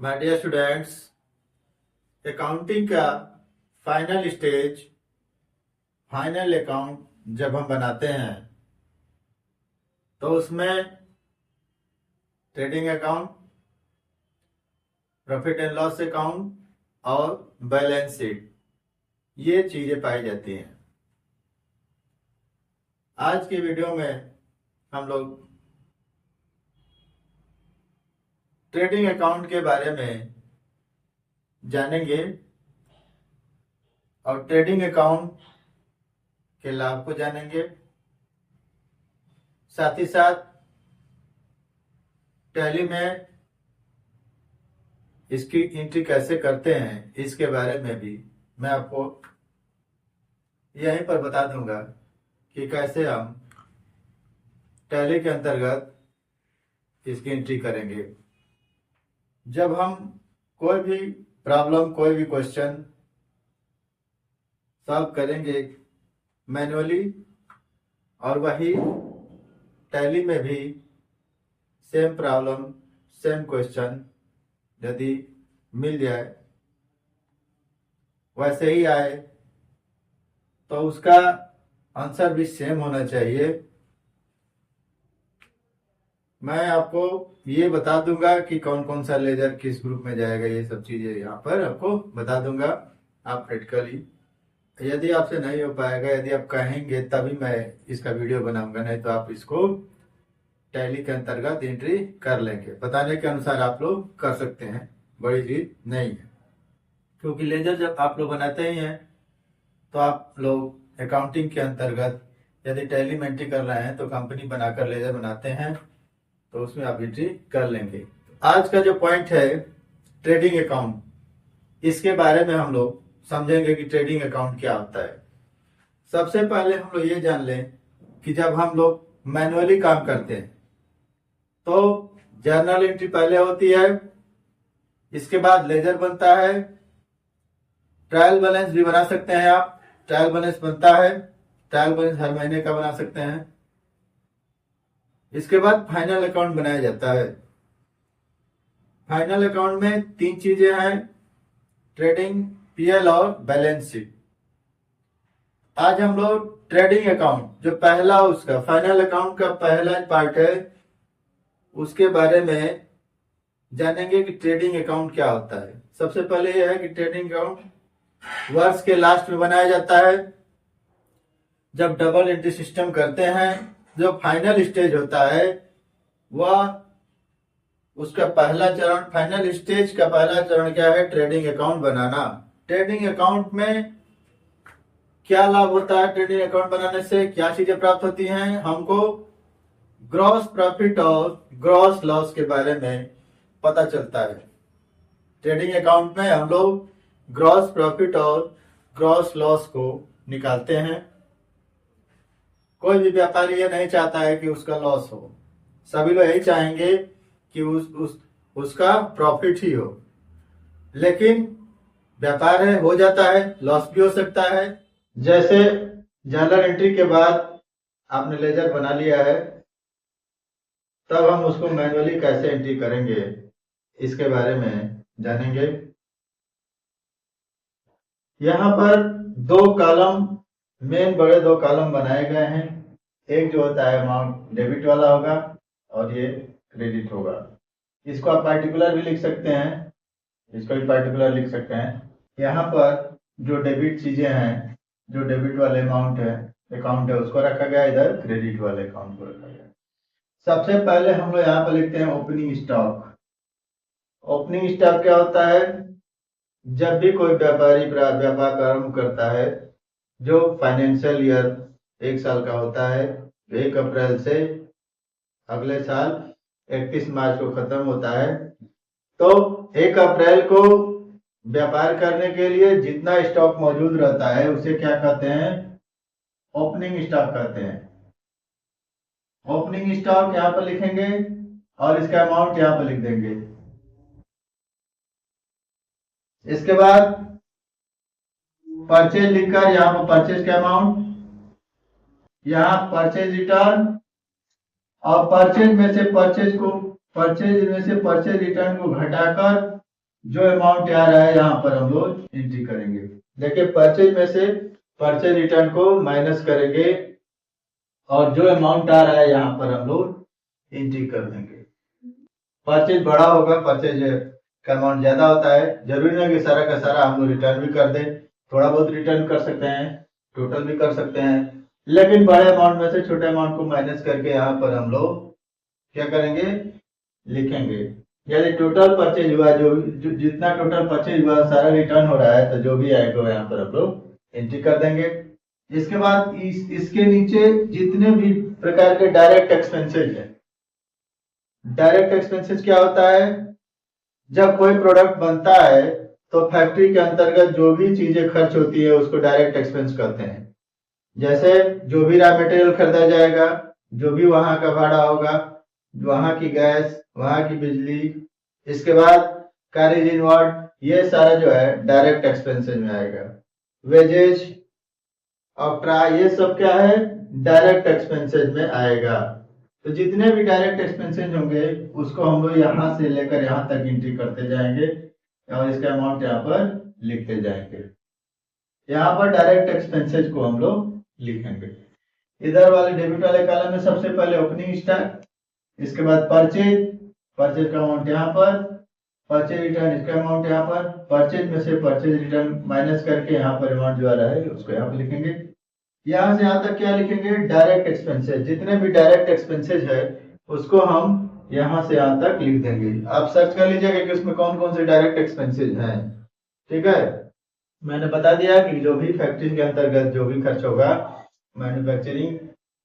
My dear students, accounting का final stage, final account जब हम बनाते हैं तो उसमें trading account, profit and loss account और बैलेंस शीट, ये चीजें पाई जाती हैं। आज की वीडियो में हम लोग ट्रेडिंग अकाउंट के बारे में जानेंगे और ट्रेडिंग अकाउंट के लाभ को जानेंगे। साथ ही साथ टैली में इसकी एंट्री कैसे करते हैं इसके बारे में भी मैं आपको यहीं पर बता दूंगा कि कैसे हम टैली के अंतर्गत इसकी एंट्री करेंगे। जब हम कोई भी प्रॉब्लम, कोई भी क्वेश्चन सॉल्व करेंगे मैन्युअली, और वही टैली में भी सेम प्रॉब्लम, सेम क्वेश्चन यदि मिल जाए, वैसे ही आए, तो उसका आंसर भी सेम होना चाहिए। मैं आपको ये बता दूंगा कि कौन कौन सा लेजर किस ग्रुप में जाएगा, ये सब चीजें यहाँ पर आपको बता दूंगा। आप प्रैक्टिकली, यदि आपसे नहीं हो पाएगा, यदि आप कहेंगे तभी मैं इसका वीडियो बनाऊंगा, नहीं तो आप इसको टैली के अंतर्गत एंट्री कर लेंगे। बताने के अनुसार आप लोग कर सकते हैं, बड़ी चीज नहीं है। क्योंकि लेजर जब आप लोग बनाते ही हैं तो आप लोग अकाउंटिंग के अंतर्गत यदि टैली में एंट्री कर रहे हैं तो कंपनी बनाकर लेजर बनाते हैं, तो उसमें आप एंट्री कर लेंगे। आज का जो पॉइंट है ट्रेडिंग अकाउंट, इसके बारे में हम लोग समझेंगे कि ट्रेडिंग अकाउंट क्या होता है। सबसे पहले हम लोग ये जान लें कि जब हम लोग मैन्युअली काम करते हैं तो जर्नल एंट्री पहले होती है, इसके बाद लेजर बनता है। ट्रायल बैलेंस भी बना सकते हैं आप, ट्रायल बैलेंस बनता है, ट्रायल बैलेंस हर महीने का बना सकते हैं। इसके बाद फाइनल अकाउंट बनाया जाता है। फाइनल अकाउंट में तीन चीजें हैं, ट्रेडिंग, पीएल और बैलेंस शीट। आज हम लोग ट्रेडिंग अकाउंट, जो पहला उसका फाइनल अकाउंट का पहला पार्ट है, उसके बारे में जानेंगे कि ट्रेडिंग अकाउंट क्या होता है। सबसे पहले यह है कि ट्रेडिंग अकाउंट वर्ष के लास्ट में बनाया जाता है। जब डबल एंट्री सिस्टम करते हैं, जो फाइनल स्टेज होता है वह उसका पहला चरण, फाइनल स्टेज का पहला चरण क्या है? ट्रेडिंग अकाउंट बनाना। ट्रेडिंग अकाउंट में क्या लाभ होता है? ट्रेडिंग अकाउंट बनाने से क्या चीजें प्राप्त होती हैं? हमको ग्रॉस प्रॉफिट और ग्रॉस लॉस के बारे में पता चलता है। ट्रेडिंग अकाउंट में हम लोग ग्रॉस प्रॉफिट और ग्रॉस लॉस को निकालते हैं। कोई भी व्यापारी ये नहीं चाहता है कि उसका लॉस हो, सभी लोग यही चाहेंगे कि उसका प्रॉफिट ही हो। लेकिन व्यापार है, हो जाता है, लॉस भी हो सकता है। जैसे जर्नल एंट्री के बाद आपने लेजर बना लिया है, तब हम उसको मैन्युअली कैसे एंट्री करेंगे इसके बारे में जानेंगे। यहाँ पर दो कॉलम, मेन बड़े दो कॉलम बनाए गए हैं। एक जो होता है अमाउंट डेबिट वाला होगा और ये क्रेडिट होगा। इसको आप पार्टिकुलर भी लिख सकते हैं, इसको भी पार्टिकुलर लिख सकते हैं। यहाँ पर जो डेबिट चीजें हैं, जो डेबिट वाले अमाउंट है, अकाउंट है, उसको रखा गया, इधर क्रेडिट वाले अकाउंट को रखा गया। सबसे पहले हम लोग यहाँ पर लिखते हैं ओपनिंग स्टॉक। ओपनिंग स्टॉक क्या होता है? जब भी कोई व्यापारी व्यापार प्रारंभ करता है, जो फाइनेंशियल ईयर एक साल का होता है, 1 अप्रैल से अगले साल 31 मार्च को खत्म होता है, तो 1 अप्रैल को व्यापार करने के लिए जितना स्टॉक मौजूद रहता है उसे क्या कहते हैं? ओपनिंग स्टॉक कहते हैं। ओपनिंग स्टॉक यहाँ पर लिखेंगे और इसका अमाउंट यहाँ पर लिख देंगे। इसके बाद परचेज लिखकर यहाँ पर परचेज का अमाउंट, यहाँ परचेज रिटर्न, और परचेज में से परचेज रिटर्न को घटाकर जो अमाउंट आ रहा है यहाँ पर हम लोग एंट्री करेंगे। देखिए परचेज में से परचेज रिटर्न को माइनस करेंगे और जो अमाउंट आ रहा है यहाँ पर हम लोग एंट्री कर देंगे। परचेज बड़ा होगा, परचेज का अमाउंट ज्यादा होता है, जरूरी नहीं कि सारा का सारा हम लोग रिटर्न भी कर दें, थोड़ा बहुत रिटर्न कर सकते हैं, टोटल भी कर सकते हैं, लेकिन बड़े अमाउंट में से छोटे अमाउंट को माइनस करके यहाँ पर हम लोग क्या करेंगे, लिखेंगे। यदि टोटल परचेज हुआ, जितना टोटल परचेज हुआ सारा रिटर्न हो रहा है, तो जो भी आएगा यहाँ पर हम लोग एंट्री कर देंगे। इसके बाद इसके नीचे जितने भी प्रकार के डायरेक्ट एक्सपेंसेस है। डायरेक्ट एक्सपेंसेस क्या होता है, जब कोई प्रोडक्ट बनता है तो फैक्ट्री के अंतर्गत जो भी चीजें खर्च होती है उसको डायरेक्ट एक्सपेंस कहते हैं। जैसे जो भी रॉ मटेरियल खरीदा जाएगा, जो भी वहां का भाड़ा होगा, वहां की गैस, वहां की बिजली, इसके बाद कैरेज इनवर्ड, ये सारा जो है डायरेक्ट एक्सपेंसेस में आएगा। वेजेज, ऑक्ट्रा, ये सब क्या है, डायरेक्ट एक्सपेंसेस में आएगा। तो जितने भी डायरेक्ट एक्सपेंसेस होंगे उसको हम लोग यहाँ से लेकर यहाँ तक एंट्री करते जाएंगे और इसका अमाउंट यहाँ पर लिखते जाएंगे। यहाँ पर डायरेक्ट एक्सपेंसेस को हम लोग लिखेंगे। इधर वाले डेबिट वाले कॉलम में सबसे पहले ओपनिंग स्टॉक, इसके बाद परचेज, परचेज का अमाउंट यहाँ पर, परचेज रिटर्न इसका अमाउंट यहाँ पर, परचेज में से परचेज रिटर्न माइनस करके यहाँ पर अमाउंट जो आ रहा है उसको यहाँ पर लिखेंगे। यहाँ से यहाँ तक क्या लिखेंगे, डायरेक्ट एक्सपेंसेस, जितने भी डायरेक्ट एक्सपेंसेस है उसको हम यहाँ से यहाँ तक लिख देंगे। आप सर्च कर लीजिएगा कि उसमें कौन कौन से डायरेक्ट एक्सपेंसेस हैं। ठीक है, मैंने बता दिया कि जो भी फैक्ट्री के अंतर्गत जो भी खर्च होगा, मैन्युफैक्चरिंग,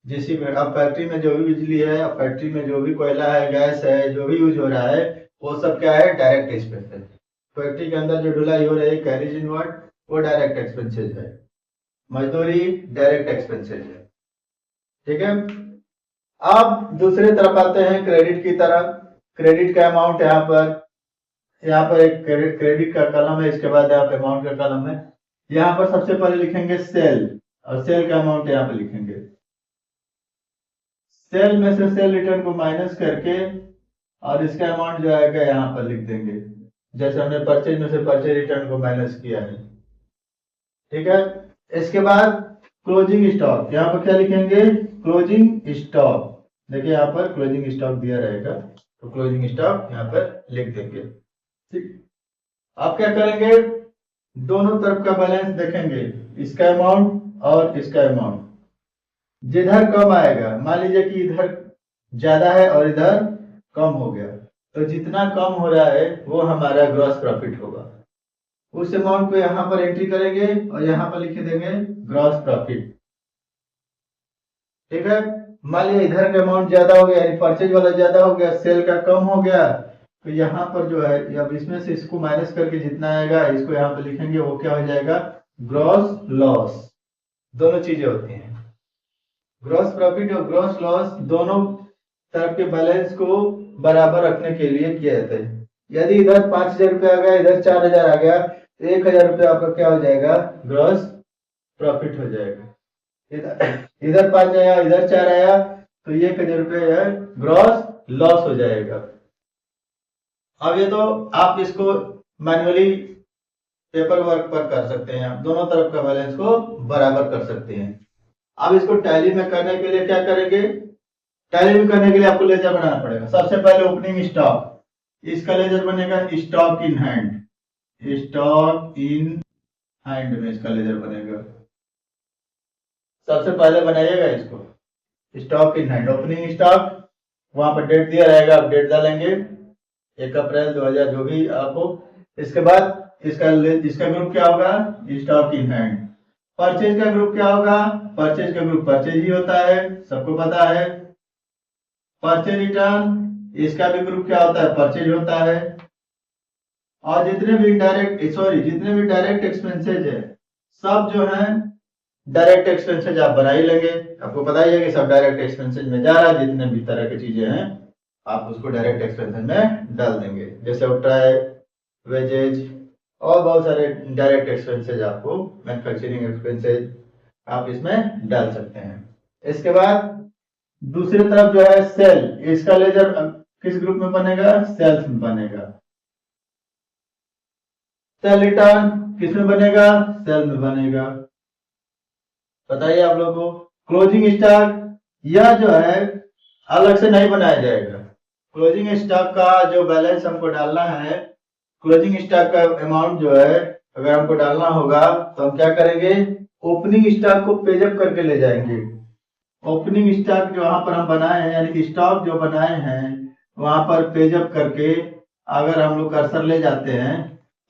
जिस अब फैक्ट्री में जो भी बिजली है, अब फैक्ट्री में जो भी कोयला है, गैस है, जो भी यूज हो रहा है, वो सब क्या है, डायरेक्ट एक्सपेंसेस। फैक्ट्री के अंदर जो ढुलाई हो रही है, कैरेज इनवर्ड, वो डायरेक्ट एक्सपेंसेस है। मजदूरी डायरेक्ट एक्सपेंसेस है। ठीक है, अब दूसरे तरफ आते हैं क्रेडिट की तरफ। क्रेडिट का अमाउंट यहाँ पर एक क्रेडिट का कॉलम है, इसके बाद यहाँ पे अमाउंट का कॉलम है। यहाँ पर सबसे पहले लिखेंगे सेल, और सेल का अमाउंट यहाँ पे लिखेंगे। सेल में से सेल रिटर्न को माइनस करके और इसका अमाउंट जो आएगा यहाँ पर लिख देंगे, जैसे हमने परचेज में से परचेज रिटर्न को माइनस किया है। ठीक है, इसके बाद क्लोजिंग स्टॉक, यहाँ पर क्या लिखेंगे, क्लोजिंग स्टॉक। देखिए यहाँ पर क्लोजिंग स्टॉक दिया रहेगा, तो क्लोजिंग स्टॉक यहाँ पर लिख देंगे। ठीक, आप क्या करेंगे, दोनों तरफ का बैलेंस देखेंगे, इसका अमाउंट और इसका अमाउंट। जिधर कम आएगा, मान लीजिए कि इधर ज्यादा है और इधर कम हो गया, तो जितना कम हो रहा है वो हमारा ग्रॉस प्रॉफिट होगा। उस अमाउंट को यहाँ पर एंट्री करेंगे और यहाँ पर लिख देंगे ग्रॉस प्रॉफिट। ठीक है, मान लिया इधर का अमाउंट ज्यादा हो गया, यानी परचेज वाला ज्यादा हो गया, सेल का कम हो गया, तो यहाँ पर जो है, अब इसमें से इसको माइनस करके जितना आएगा इसको यहाँ पर लिखेंगे, वो क्या हो जाएगा, ग्रॉस लॉस। दोनों चीजें होती हैं, ग्रॉस प्रॉफिट और ग्रॉस लॉस दोनों तरफ के बैलेंस को बराबर रखने के लिए किया जाता है। यदि इधर 5,000 रुपया आ गया, इधर 4,000 आ गया, तो 1,000 रुपया आपका क्या हो जाएगा, ग्रॉस प्रॉफिट हो जाएगा। इधर 5 आया, इधर 4 आया, तो 1,000 रुपया ग्रॉस लॉस हो जाएगा। अब ये तो आप इसको मैन्युअली पेपर वर्क पर कर सकते हैं, आप दोनों तरफ का बैलेंस को बराबर कर सकते हैं। अब इसको टैली में करने के लिए क्या करेंगे, टैली में करने के लिए आपको लेजर बनाना पड़ेगा। सबसे पहले ओपनिंग स्टॉक, इसका लेजर बनेगा stock in hand, stock in hand में इसका लेजर बनेगा। सबसे पहले बनाइएगा इसको, stock in hand, opening stock, वहां पर डेट दिया रहेगा, आप डेट डालेंगे 1 अप्रैल 2000 जो भी आपको। इसके बाद इसका ग्रुप क्या होगा, स्टॉक इन हैंड। परचेज का ग्रुप क्या होगा, परचेज का ग्रुप परचेज ही होता है, सबको पता है। परचेज रिटर्न, इसका भी ग्रुप क्या होता है, परचेज होता है। और जितने भी डायरेक्ट एक्सपेंसेज है, सब जो है डायरेक्ट एक्सपेंसेज आप बना ही लेंगे। आपको पता ही है कि सब डायरेक्ट एक्सपेंसेज में जा रहा है, जितने भी तरह की चीजें हैं आप उसको डायरेक्ट एक्सपेंसेज में डाल देंगे, जैसे उट्राय, वेजेज और बहुत सारे डायरेक्ट एक्सपेंसेज आपको, मैन्युफैक्चरिंग एक्सपेंसेज आप इसमें डाल सकते हैं। इसके बाद दूसरी तरफ जो है सेल, इसका लेजर किस ग्रुप में बनेगा, सेल्स में बनेगा। सेल रिटर्न किस में बनेगा? सेल में बनेगा। बताइए आप लोगों को। क्लोजिंग स्टॉक यह जो है अलग से नहीं बनाया जाएगा। क्लोजिंग स्टॉक का जो बैलेंस हमको डालना है, क्लोजिंग स्टॉक का अमाउंट जो है अगर हमको डालना होगा तो हम क्या करेंगे? ओपनिंग स्टॉक को पेजअप करके ले जाएंगे। ओपनिंग स्टॉक जो वहां पर हम बनाए हैं, यानी कि स्टॉक जो बनाए हैं वहां पर पेजअप करके अगर हम लोग कर्सर ले जाते हैं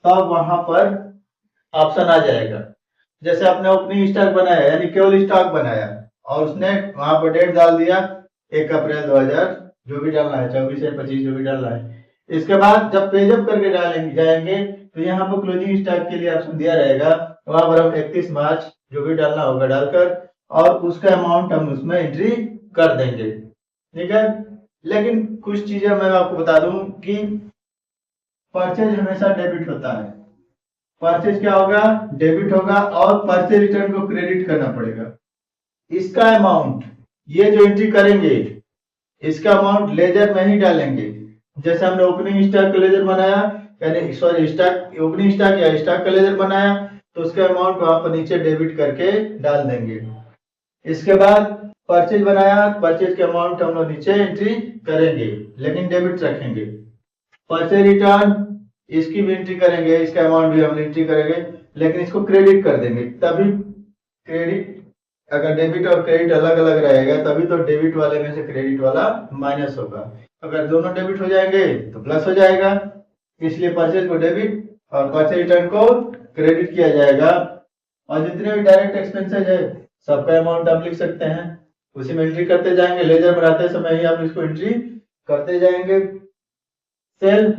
तब वहां पर ऑप्शन आ जाएगा। जैसे आपने ओपनिंग स्टॉक बनाया यानी केवल स्टॉक बनाया और उसने वहां पर डेट डाल दिया 1 अप्रैल 2000, जो भी डालना है 24 या 25 जो भी डालना है। इसके बाद जब पेजअप करके डालेंगे जाएंगे तो यहाँ पर क्लोजिंग स्टॉक के लिए ऑप्शन दिया रहेगा, वहां पर हम 31 मार्च जो भी डालना होगा डालकर और उसका अमाउंट हम उसमें एंट्री कर देंगे। ठीक है। लेकिन कुछ चीजें मैं आपको बता दूं कि परचेज हमेशा डेबिट होता है। परचेज क्या होगा? डेबिट होगा और परचेज रिटर्न को क्रेडिट करना पड़ेगा। इसका अमाउंट ये जो एंट्री करेंगे इसका अमाउंट लेजर में ही डालेंगे। जैसे हमने ओपनिंग स्टॉक का लेजर बनाया, यानी सॉरी स्टॉक ओपनिंग स्टॉक या स्टॉक का लेजर बनाया तो उसका अमाउंट वहां पर नीचे डेबिट करके डाल देंगे। इसके बाद परचेज बनाया, परचेज के अमाउंट हम लोग नीचे एंट्री करेंगे लेकिन डेबिट रखेंगे। परचेज रिटर्न इसकी भी एंट्री करेंगे, इसका अमाउंट भी हम एंट्री करेंगे लेकिन इसको क्रेडिट कर देंगे। तभी क्रेडिट, अगर डेबिट और क्रेडिट अलग अलग रहेगा तभी तो डेबिट वाले में से क्रेडिट वाला माइनस होगा। अगर दोनों डेबिट हो जाएंगे तो प्लस हो जाएगा। इसलिए परचेज को डेबिट और परचेज रिटर्न को क्रेडिट किया जाएगा। और जितने भी डायरेक्ट एक्सपेंसेस है सबका अमाउंट आप लिख सकते हैं, उसी में एंट्री करते जाएंगे। लेजर बनाते समय ही आप इसको एंट्री करते जाएंगे। सेल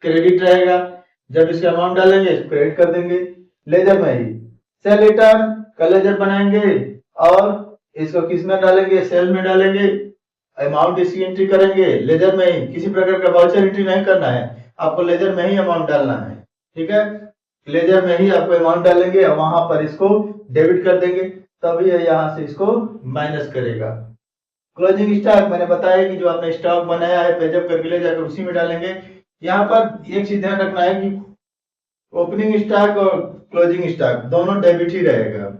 क्रेडिट रहेगा, जब इसका अमाउंट डालेंगे इसको क्रेडिट कर देंगे लेजर में ही। सेल रिटर्न का लेजर बनाएंगे और इसको किस में डालेंगे? सेल में डालेंगे। अमाउंट इसकी एंट्री करेंगे लेजर में ही, किसी प्रकार का वाउचर एंट्री नहीं करना है, आपको लेजर में ही अमाउंट डालना है। ठीक है। लेजर में ही आपको अमाउंट डालेंगे और वहां पर इसको डेबिट कर देंगे, तभी यहाँ से इसको माइनस करेगा। क्लोजिंग स्टॉक मैंने बताया कि जो आपने स्टॉक बनाया है पेजअप करके ले जाकर उसी में डालेंगे। यहाँ पर एक चीज ध्यान रखना है कि ओपनिंग स्टॉक और क्लोजिंग स्टॉक दोनों डेबिट ही रहेगा।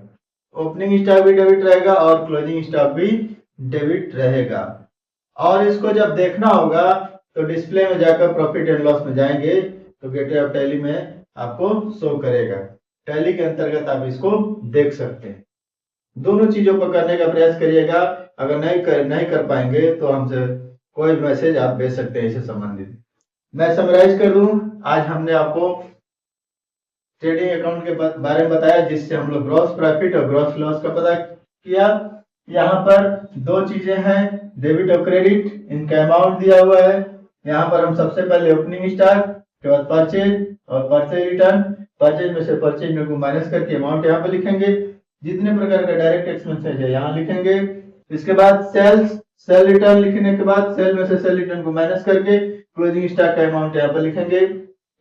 ओपनिंग स्टॉक भी डेबिट रहेगा और क्लोजिंग स्टॉक भी डेबिट रहेगा। और इसको जब देखना होगा तो डिस्प्ले में जाकर प्रॉफिट एंड लॉस में जाएंगे तो गेटवे ऑफ टैली में आपको शो करेगा। टैली के अंतर्गत आप इसको देख सकते हैं। दोनों चीजों को करने का प्रयास करिएगा। अगर नहीं कर पाएंगे तो हमसे कोई मैसेज आप भेज सकते हैं इससे संबंधित। मैं समराइज कर दूं, आज हमने आपको ट्रेडिंग अकाउंट के बारे में बताया जिससे हम लोग ग्रॉस प्रॉफिट और ग्रॉस लॉस का पता किया। यहाँ पर दो चीजें हैं, डेबिट और क्रेडिट, इनका अमाउंट दिया हुआ है। यहाँ पर हम सबसे पहले ओपनिंग स्टॉक के बाद परचेज और परचेज रिटर्न, परचेज में से परचेज में को माइनस करके अमाउंट यहाँ पर लिखेंगे। जितने प्रकार का डायरेक्ट एक्सपेंसेस है यहाँ लिखेंगे। इसके बाद सेल रिटर्न लिखने के बाद सेल में से सेल रिटर्न को माइनस करके क्लोजिंग स्टॉक का अमाउंट यहाँ पर लिखेंगे।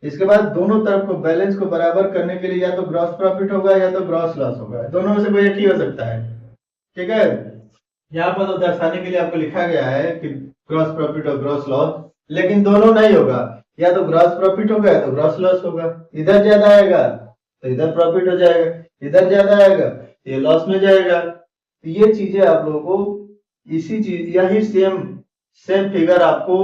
इसके बाद दोनों तरफ को बैलेंस को बराबर करने के लिए या तो ग्रॉस प्रॉफिट होगा या तो ग्रॉस लॉस होगा, दोनों में से कोई एक ही हो सकता है। ठीक है। यहाँ पर तो दर्शाने के लिए आपको लिखा गया है कि ग्रॉस प्रॉफिट और ग्रॉस लॉस, लेकिन दोनों नहीं होगा, या तो ग्रॉस प्रॉफिट होगा या तो ग्रॉस लॉस होगा। इधर ज्यादा आएगा तो इधर प्रॉफिट हो जाएगा, इधर ज्यादा आएगा ये लॉस में जाएगा। तो ये चीजें आप लोगों को इसी चीज यही सेम फिगर आपको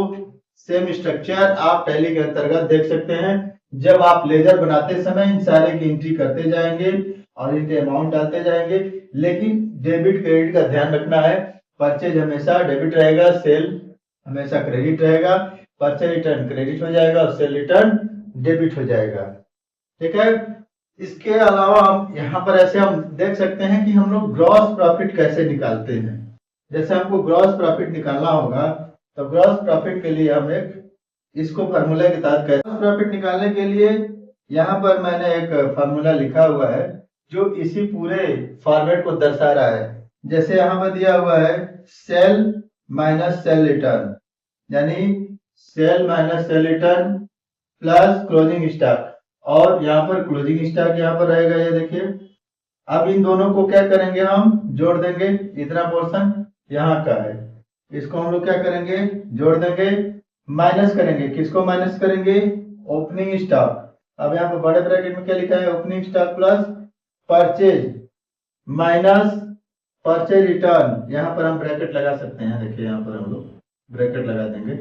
सेम स्ट्रक्चर आप टैली के अंतर्गत देख सकते हैं। जब आप लेजर बनाते समय इन सारे की एंट्री करते जाएंगे और इनके अमाउंट डालते जाएंगे, लेकिन डेबिट क्रेडिट का ध्यान रखना है। परचेज हमेशा डेबिट रहेगा, सेल हमेशा क्रेडिट रहेगा। परचेज रिटर्न क्रेडिट हो जाएगा और सेल रिटर्न डेबिट हो जाएगा। ठीक है। इसके अलावा हम यहाँ पर ऐसे हम देख सकते हैं कि हम लोग ग्रॉस प्रॉफिट कैसे निकालते हैं। जैसे हमको ग्रॉस प्रॉफिट निकालना होगा तो ग्रॉस प्रॉफिट के लिए हम एक इसको फार्मूला के तहत ग्रॉस प्रॉफिट निकालने के लिए यहाँ पर मैंने एक फार्मूला लिखा हुआ है जो इसी पूरे फॉर्मेट को दर्शा रहा है। जैसे यहाँ पर दिया हुआ है सेल माइनस सेल रिटर्न, यानी sale minus sale return plus closing stock, और यहाँ पर क्लोजिंग स्टॉक यहाँ पर रहेगा। ये देखिए, अब इन दोनों को क्या करेंगे, हम जोड़ देंगे। इतना पोर्शन यहाँ का है, इसको हम लोग क्या करेंगे, जोड़ देंगे। माइनस करेंगे, किसको माइनस करेंगे, ओपनिंग स्टॉक। अब यहाँ पर बड़े ब्रैकेट में क्या लिखा है, opening stock plus purchase minus purchase return. यहाँ पर हम ब्रैकेट लगा सकते हैं, देखिए यहाँ पर हम लोग ब्रैकेट लगा देंगे।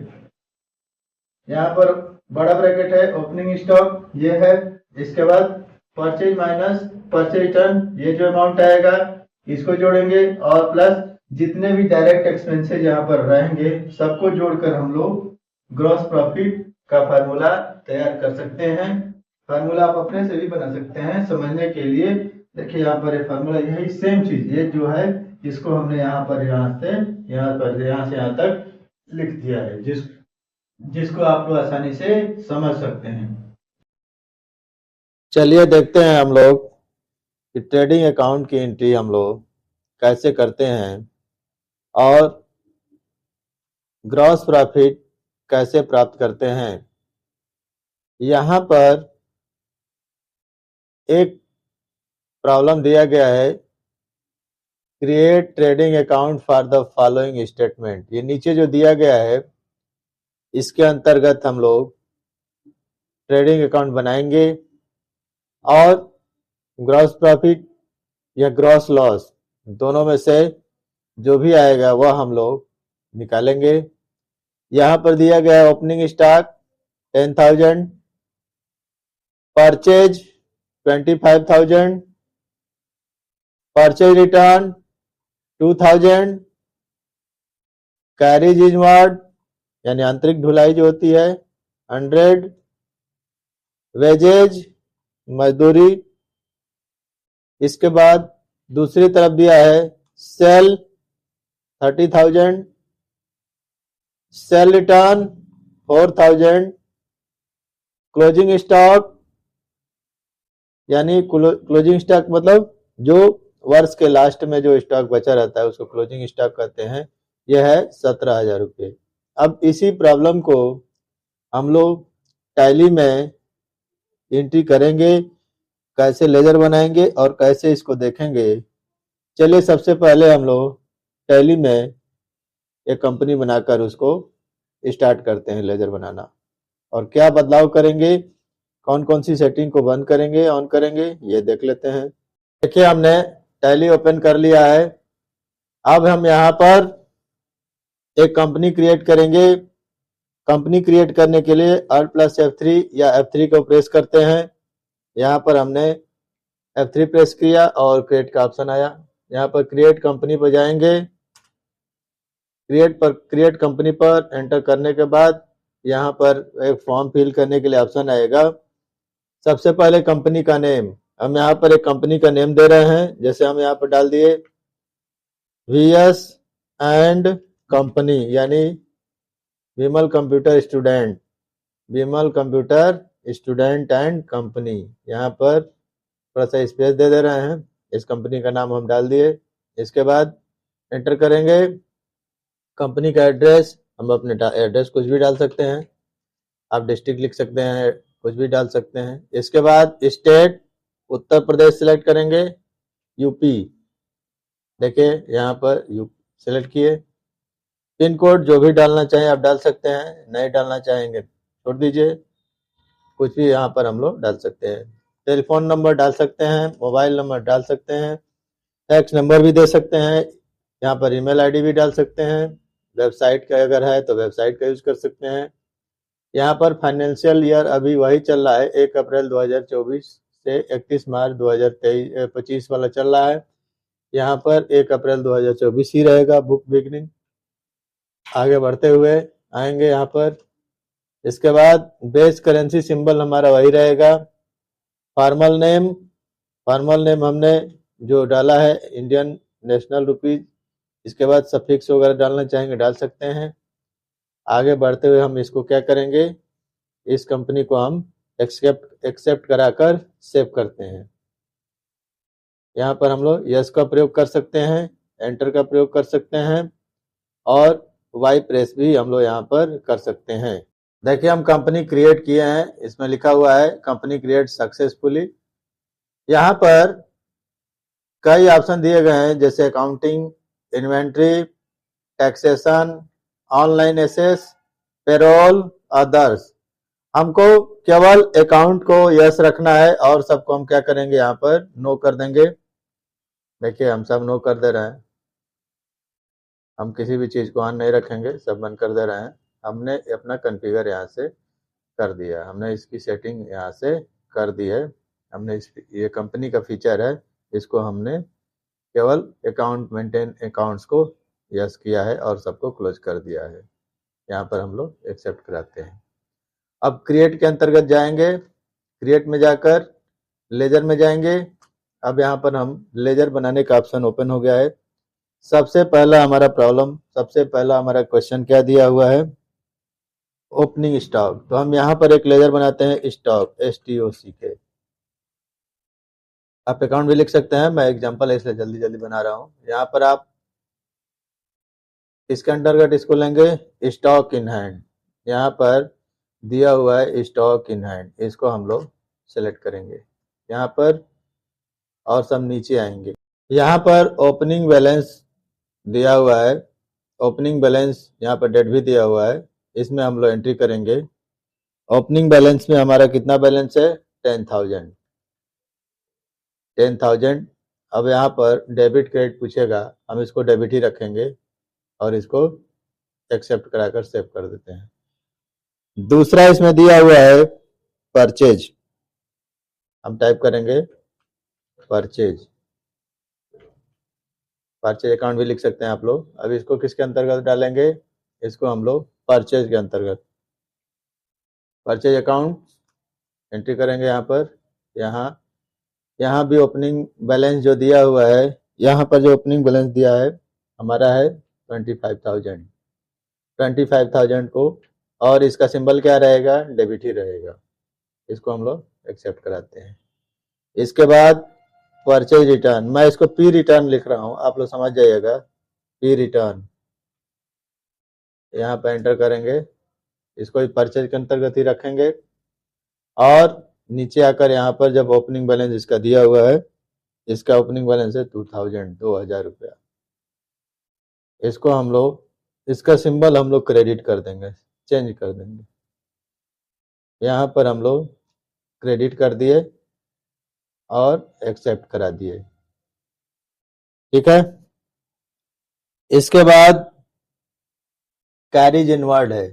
यहाँ पर बड़ा ब्रैकेट है ओपनिंग स्टॉक ये है, इसके बाद परचेज माइनस परचेज रिटर्न, ये जो अमाउंट आएगा इसको जोड़ेंगे और प्लस जितने भी डायरेक्ट एक्सपेंसेस यहाँ पर रहेंगे सबको जोड़कर हम लोग ग्रॉस प्रॉफिट का फार्मूला तैयार कर सकते हैं। फार्मूला आप अपने से भी बना सकते हैं समझने के लिए। देखिए यहाँ पर ये फार्मूला यही सेम चीज, ये जो है इसको हमने यहाँ पर यहाँ से यहाँ तक लिख दिया है, जिसको आप लोग आसानी से समझ सकते हैं। चलिए देखते हैं हम लोग कि ट्रेडिंग अकाउंट की एंट्री हम लोग कैसे करते हैं और ग्रॉस प्रॉफिट कैसे प्राप्त करते हैं। यहाँ पर एक प्रॉब्लम दिया गया है, create trading account for the following statement. ये नीचे जो दिया गया है इसके अंतर्गत हम लोग ट्रेडिंग अकाउंट बनाएंगे और ग्रॉस प्रॉफिट या ग्रॉस लॉस दोनों में से जो भी आएगा वह हम लोग निकालेंगे। यहाँ पर दिया गया है opening stock 10,000, purchase 25,000, purchase return 2,000, carriage inward यानी आंतरिक ढुलाई जो होती है 100, वेजेज मजदूरी। इसके बाद दूसरी तरफ दिया है sale 30,000, sale return 4,000, closing stock यानी क्लोजिंग स्टॉक मतलब जो वर्ष के लास्ट में जो स्टॉक बचा रहता है उसको क्लोजिंग स्टॉक कहते हैं, यह है 17,000 रुपये। अब इसी प्रॉब्लम को हम लोग टैली में एंट्री करेंगे, कैसे लेजर बनाएंगे और कैसे इसको देखेंगे। चलिए सबसे पहले हम लोग टैली में एक कंपनी बनाकर उसको स्टार्ट करते हैं लेजर बनाना, और क्या बदलाव करेंगे, कौन कौन सी सेटिंग को बंद करेंगे ऑन करेंगे ये देख लेते हैं। देखिए हमने टैली ओपन कर लिया है। अब हम यहाँ पर एक कंपनी क्रिएट करेंगे। कंपनी क्रिएट करने के लिए Alt+F3 या F3 को प्रेस करते हैं। यहाँ पर हमने F3 प्रेस किया और क्रिएट का ऑप्शन आया। यहाँ पर क्रिएट कंपनी पर जाएंगे। क्रिएट कंपनी पर एंटर करने के बाद यहाँ पर एक फॉर्म फिल करने के लिए ऑप्शन आएगा। सबसे पहले कंपनी का नेम, हम यहाँ पर एक कंपनी का नेम दे रहे हैं, जैसे हम यहाँ पर डाल दिए VS एंड कंपनी यानी Vimal computer student, Vimal computer student and company. यहाँ पर थोड़ा सा स्पेस दे रहे हैं, इस कंपनी का नाम हम डाल दिए। इसके बाद एंटर करेंगे। कंपनी का एड्रेस, हम अपने एड्रेस कुछ भी डाल सकते हैं, आप डिस्ट्रिक्ट लिख सकते हैं, कुछ भी डाल सकते हैं। इसके बाद स्टेट उत्तर प्रदेश सिलेक्ट करेंगे, यूपी देखिए यहाँ पर सिलेक्ट किए। पिन कोड जो भी डालना चाहें आप डाल सकते हैं, नहीं डालना चाहेंगे छोड़ दीजिए, कुछ भी यहाँ पर हम लोग डाल सकते हैं। टेलीफोन नंबर डाल सकते हैं, मोबाइल नंबर डाल सकते हैं, टैक्स नंबर भी दे सकते हैं, यहाँ पर ईमेल आईडी भी डाल सकते हैं, वेबसाइट का अगर है तो वेबसाइट का यूज कर सकते हैं। यहाँ पर फाइनेंशियल ईयर अभी वही चल रहा है, 1 अप्रैल 2024 से 31 मार्च 2025 वाला चल रहा है। यहाँ पर 1 अप्रैल 2024 ही रहेगा बुक बिगनिंग। आगे बढ़ते हुए आएंगे यहाँ पर। इसके बाद बेस करेंसी सिंबल हमारा वही रहेगा। फॉर्मल नेम हमने जो डाला है इंडियन नेशनल रुपीज। इसके बाद सफिक्स वगैरह डालना चाहेंगे डाल सकते हैं। आगे बढ़ते हुए हम इसको क्या करेंगे, इस कंपनी को हम एक्सेप्ट कराकर सेव करते हैं। यहाँ पर हम लोग यस का प्रयोग कर सकते हैं, एंटर का प्रयोग कर सकते हैं और वाई प्रेस भी हम लोग यहाँ पर कर सकते हैं। देखिए हम कंपनी क्रिएट किए हैं, इसमें लिखा हुआ है कंपनी क्रिएट सक्सेसफुली। यहाँ पर कई ऑप्शन दिए गए हैं जैसे accounting, inventory, taxation, online access, payroll, others. हमको केवल अकाउंट को यस रखना है और सबको हम क्या करेंगे, यहाँ पर नो कर देंगे। देखिए हम सब नो कर दे रहे हैं, हम किसी भी चीज को ऑन नहीं रखेंगे, सब बंद कर दे रहे हैं। हमने अपना कॉन्फ़िगर यहाँ से कर दिया, हमने इसकी सेटिंग यहाँ से कर दी है। हमने ये कंपनी का फीचर है, इसको हमने केवल अकाउंट मेंटेन अकाउंट्स को यस किया है और सबको क्लोज कर दिया है। यहाँ पर हम लोग एक्सेप्ट कराते हैं। अब क्रिएट के अंतर्गत जाएंगे, क्रिएट में जाकर लेजर में जाएंगे। अब यहाँ पर हम लेजर बनाने का ऑप्शन ओपन हो गया है। सबसे पहला हमारा क्वेश्चन क्या दिया हुआ है, ओपनिंग स्टॉक। तो हम यहाँ पर एक लेजर बनाते हैं स्टॉक, STOCK। आप अकाउंट भी लिख सकते हैं, मैं एग्जांपल है इसलिए जल्दी जल्दी बना रहा हूँ। यहाँ पर आप इसके अंतर्गत इसको लेंगे स्टॉक इन हैंड। यहाँ पर दिया हुआ है स्टॉक इन हैंड, इसको हम लोग सेलेक्ट करेंगे यहाँ पर और सब नीचे आएंगे। यहाँ पर ओपनिंग बैलेंस दिया हुआ है, ओपनिंग बैलेंस यहाँ पर डेट भी दिया हुआ है, इसमें हम लोग एंट्री करेंगे। ओपनिंग बैलेंस में हमारा कितना बैलेंस है, 10,000। अब यहाँ पर डेबिट क्रेडिट पूछेगा, हम इसको डेबिट ही रखेंगे और इसको एक्सेप्ट कराकर सेव कर देते हैं। दूसरा इसमें दिया हुआ है परचेज, हम टाइप करेंगे परचेज अकाउंट भी लिख सकते हैं आप लोग। अब इसको किसके अंतर्गत डालेंगे, इसको हम लोग परचेज के अंतर्गत, परचेज अकाउंट एंट्री करेंगे यहाँ पर। यहाँ भी ओपनिंग बैलेंस जो दिया हुआ है, यहाँ पर जो ओपनिंग बैलेंस दिया है हमारा है 25,000 को, और इसका सिंबल क्या रहेगा, डेबिट ही रहेगा। इसको हम लोग एक्सेप्ट कराते हैं। इसके बाद परचेज रिटर्न, मैं इसको P रिटर्न लिख रहा हूँ, आप लोग समझ जाइएगा। P रिटर्न यहाँ पर एंटर करेंगे, इसको परचेज के अंतर्गत ही रखेंगे। और नीचे आकर यहाँ पर जब ओपनिंग बैलेंस इसका दिया हुआ है, इसका ओपनिंग बैलेंस है 2,000 रुपया, इसको हम लोग, इसका सिंबल हम लोग क्रेडिट कर देंगे, चेंज कर देंगे। यहाँ पर हम लोग क्रेडिट कर दिए और एक्सेप्ट करा दिए, ठीक है। इसके बाद कैरीज इनवर्ड है,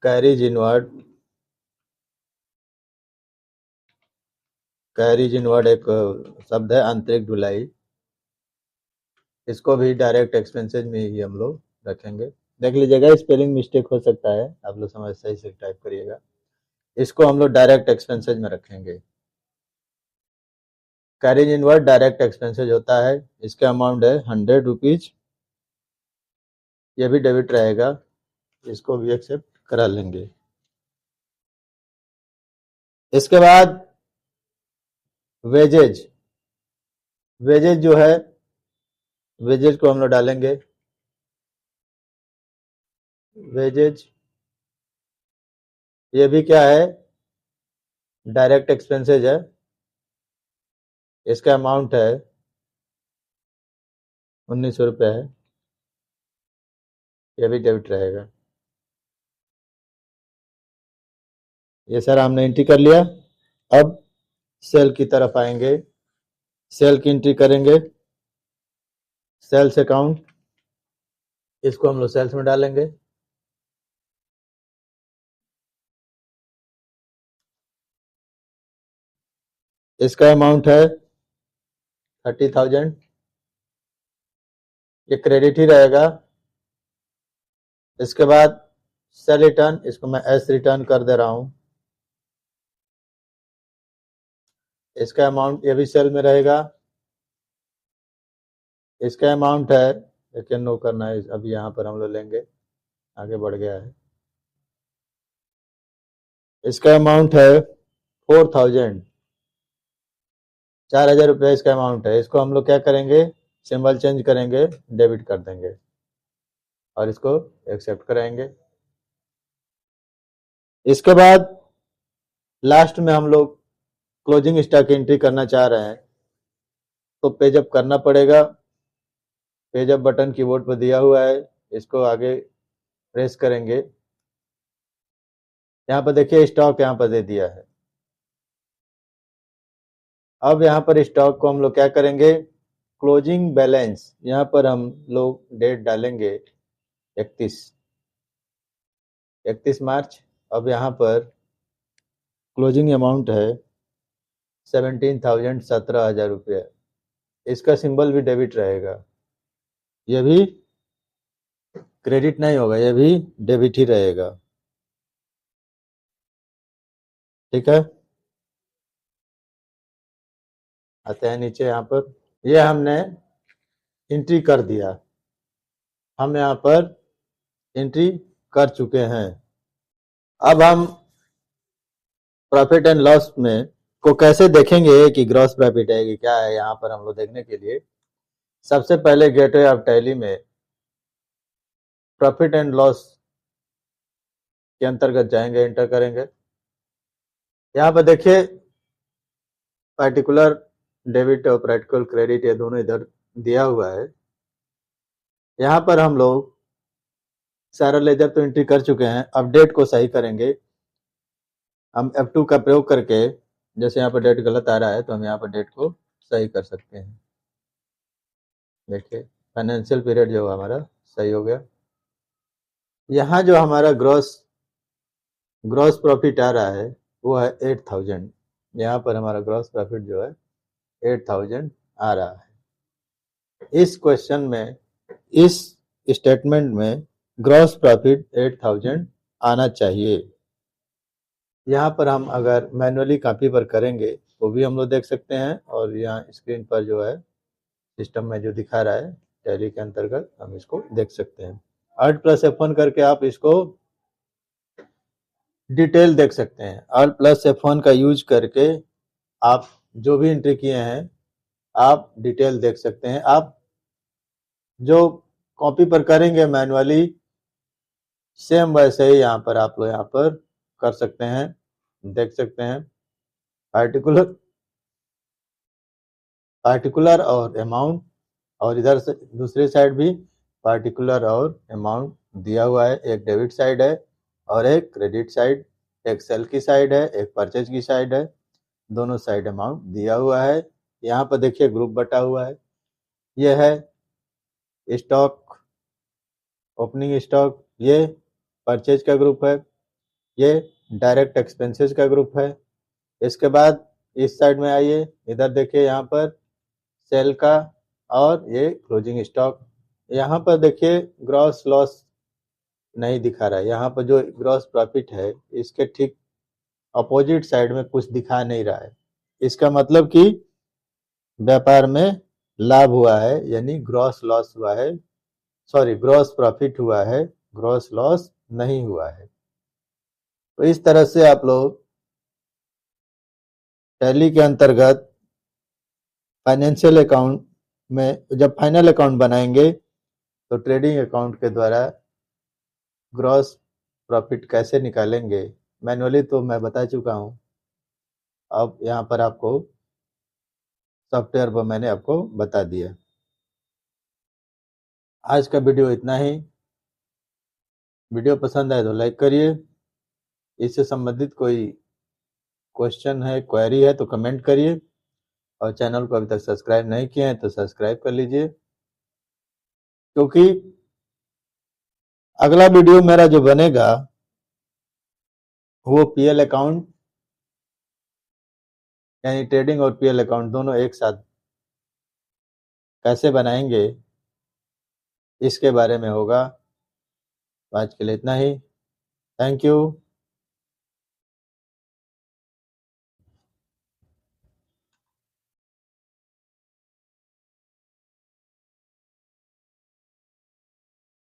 कैरीज इनवर्ड एक शब्द है, आंतरिक ढुलाई। इसको भी डायरेक्ट एक्सपेंसेज में ही हम लोग रखेंगे। देख लीजिएगा, स्पेलिंग मिस्टेक हो सकता है, आप लोग समझ सही से टाइप करिएगा। इसको हम लोग डायरेक्ट एक्सपेंसेज में रखेंगे। कैरीज इनवर्ड डायरेक्ट एक्सपेंसेज होता है, इसका अमाउंट है 100 रुपीज, ये भी डेबिट रहेगा, इसको भी एक्सेप्ट करा लेंगे। इसके बाद वेजेज जो है, वेजेज को हम लोग डालेंगे। वेजेज ये भी क्या है, डायरेक्ट एक्सपेंसेज है, इसका अमाउंट है 1900 रुपये है, ये भी डेबिट रहेगा। ये सारा हमने एंट्री कर लिया। अब सेल की तरफ आएंगे, सेल की एंट्री करेंगे, सेल्स अकाउंट, इसको हम लोग सेल्स में डालेंगे। इसका अमाउंट है 30,000, ये क्रेडिट ही रहेगा। इसके बाद सेल रिटर्न, इसको मैं एस रिटर्न कर दे रहा हूं, इसका अमाउंट ये भी सेल में रहेगा। इसका अमाउंट है, लेकिन नो करना है, अभी यहाँ पर हम लोग लेंगे, आगे बढ़ गया है। इसका अमाउंट है 4,000, 4,000 रुपये इसका अमाउंट है। इसको हम लोग क्या करेंगे, सिंबल चेंज करेंगे, डेबिट कर देंगे और इसको एक्सेप्ट कराएंगे। इसके बाद लास्ट में हम लोग क्लोजिंग स्टॉक एंट्री करना चाह रहे हैं, तो पेजअप करना पड़ेगा। पेजअप बटन कीबोर्ड पर दिया हुआ है, इसको आगे प्रेस करेंगे यहाँ पर देखिए स्टॉक यहाँ पर दे दिया है। अब यहाँ पर स्टॉक को हम लोग क्या करेंगे, क्लोजिंग बैलेंस, यहाँ पर हम लोग डेट डालेंगे 31 मार्च। अब यहाँ पर क्लोजिंग अमाउंट है 17,000 रुपये। इसका सिंबल भी डेबिट रहेगा, ये भी क्रेडिट नहीं होगा, ये भी डेबिट ही रहेगा। ठीक है, आते हैं नीचे। यहाँ पर ये हमने एंट्री कर दिया, हम यहाँ पर एंट्री कर चुके हैं। अब हम प्रॉफिट एंड लॉस में को कैसे देखेंगे कि ग्रॉस प्रॉफिट है कि क्या है, यहाँ पर हम लोग देखने के लिए सबसे पहले गेटवे ऑफ टैली में प्रॉफिट एंड लॉस के अंतर्गत जाएंगे, एंटर करेंगे। यहाँ पर देखिए पार्टिकुलर डेबिट और प्रैक्टिकल क्रेडिट ये दोनों इधर दिया हुआ है। यहाँ पर हम लोग सारा लेजर तो एंट्री कर चुके हैं, अब डेट को सही करेंगे। हम F2 का प्रयोग करके, जैसे यहाँ पर डेट गलत आ रहा है तो हम यहाँ पर डेट को सही कर सकते हैं। देखिए फाइनेंशियल पीरियड जो हमारा सही हो गया। यहाँ जो हमारा ग्रॉस प्रॉफिट आ रहा है वो है 8,000। यहाँ पर हमारा ग्रॉस प्रॉफिट जो है 8,000 आ रहा है। इस क्वेश्चन में, इस स्टेटमेंट में ग्रॉस प्रॉफिट 8,000 आना चाहिए। यहाँ पर हम अगर मैनुअली कॉपी पर करेंगे वो भी हम लोग देख सकते हैं, और यहाँ स्क्रीन पर जो है सिस्टम में जो दिखा रहा है टैली के अंतर्गत हम इसको देख सकते हैं। Alt+F1 करके आप इसको डिटेल देख सकते हैं। Alt+F1 का यूज करके आप जो भी एंट्री किए हैं आप डिटेल देख सकते हैं। आप जो कॉपी पर करेंगे मैनुअली सेम वैसे ही यहाँ पर आप लोग यहाँ पर कर सकते हैं, देख सकते हैं। पार्टिकुलर और अमाउंट, और इधर से दूसरी साइड भी पार्टिकुलर और अमाउंट दिया हुआ है। एक डेबिट साइड है और एक क्रेडिट साइड, एक सेल की साइड है, एक परचेज की साइड है, दोनों साइड अमाउंट दिया हुआ है। यहाँ पर देखिए ग्रुप बटा हुआ है, ये है स्टॉक, ओपनिंग स्टॉक, ये परचेज का ग्रुप है, ये डायरेक्ट एक्सपेंसेस का ग्रुप है। इसके बाद इस साइड में आइए, इधर देखिए यहाँ पर सेल का, और ये क्लोजिंग स्टॉक। यहाँ पर देखिए ग्रॉस लॉस नहीं दिखा रहा है, यहाँ पर जो ग्रॉस प्रॉफिट है इसके ठीक अपोजिट साइड में कुछ दिखा नहीं रहा है। इसका मतलब कि व्यापार में लाभ हुआ है, यानी ग्रॉस लॉस हुआ है, सॉरी ग्रॉस प्रॉफिट हुआ है, ग्रॉस लॉस नहीं हुआ है। तो इस तरह से आप लोग टैली के अंतर्गत फाइनेंशियल अकाउंट में जब फाइनल अकाउंट बनाएंगे तो ट्रेडिंग अकाउंट के द्वारा ग्रॉस प्रॉफिट कैसे निकालेंगे मैनुअली तो मैं बता चुका हूं। अब यहाँ पर आपको सॉफ्टवेयर पर मैंने आपको बता दिया। आज का वीडियो इतना ही। वीडियो पसंद आए तो लाइक करिए, इससे संबंधित कोई क्वेश्चन है, क्वेरी है तो कमेंट करिए, और चैनल को अभी तक सब्सक्राइब नहीं किए हैं तो सब्सक्राइब कर लीजिए, क्योंकि अगला वीडियो मेरा जो बनेगा वो पीएल अकाउंट, यानी ट्रेडिंग और पीएल अकाउंट दोनों एक साथ कैसे बनाएंगे इसके बारे में होगा। आज के लिए इतना ही। Thank you.